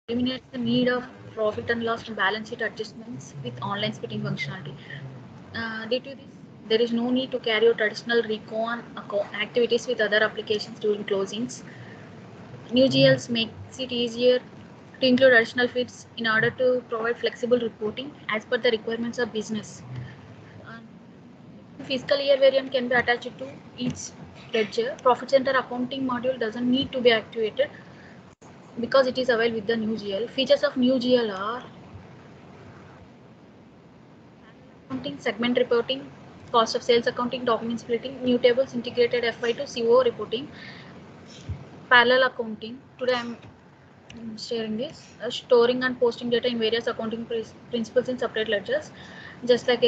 eliminates the need of profit and loss and balance sheet adjustments with online splitting functionality. Due to this, there is no need to carry out traditional recon activities with other applications during closings. New GLs makes it easier to include additional feeds in order to provide flexible reporting as per the requirements of business. Fiscal year variant can be attached to each ledger. Profit center accounting module doesn't need to be activated because it is available with the new GL. Features of new GL are accounting, segment reporting, cost of sales accounting, document splitting, new tables, integrated FI to CO reporting, parallel accounting. Today I am sharing this, storing and posting data in various accounting principles in separate ledgers. Just like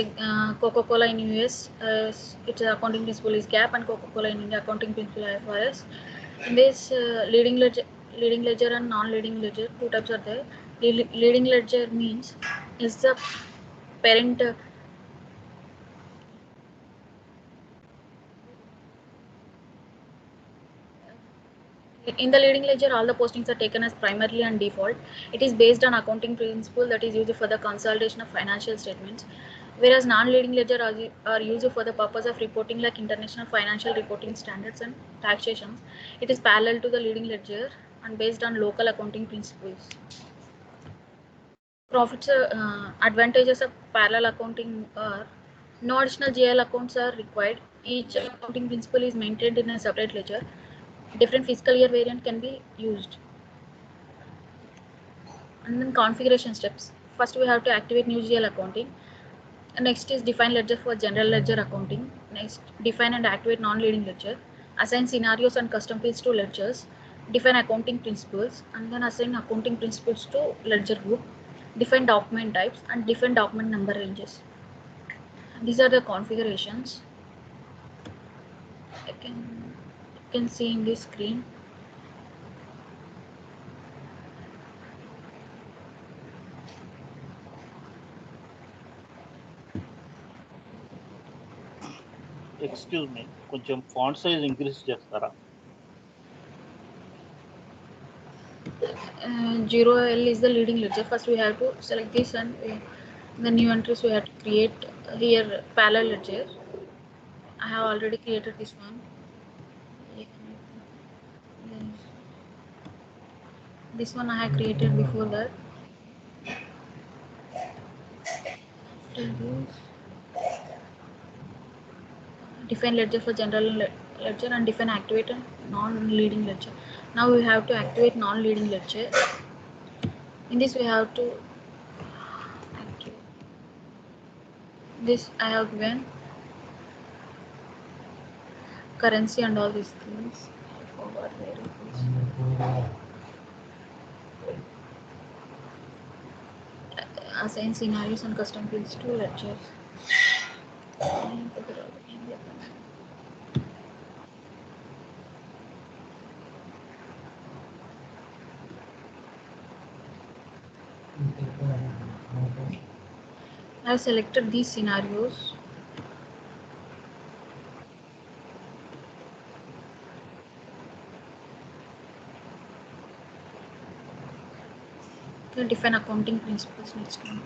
Coca-Cola in US, its accounting principle is GAAP, and Coca-Cola in India accounting principle IFRS. In this leading ledger and non-leading ledger, two types are there. Leading ledger means is the parent in the leading ledger, all the postings are taken as primarily and default. It is based on accounting principle that is used for the consolidation of financial statements, whereas non-leading ledger are used for the purpose of reporting like international financial reporting standards and taxations. It is parallel to the leading ledger and based on local accounting principles. Profits advantages of parallel accounting are no additional GL accounts are required. Each accounting principle is maintained in a separate ledger. Different fiscal year variant can be used. And then configuration steps. First, we have to activate new GL accounting. Next is define ledger for general ledger accounting. Next, define and activate non-leading ledger. Assign scenarios and custom fields to ledgers. Define accounting principles, and then assign accounting principles to ledger group. Define document types and define document number ranges. These are the configurations. You can see in this screen. Excuse me, కొంచెం font size increase చేస్తారా? 0L is the leading ledger. First we have to select this, and the new entries we have to create here parallel ledger. I have already created this one. This one I have created before that. Define ledger for general ledger and define activate non-leading ledger. Now we have to activate non-leading ledger. In this we have to activate this. I have given currency and all these things. I forgot where it is. Assign scenarios and custom fields to ledgers. I have selected these scenarios. Define accounting principles next one.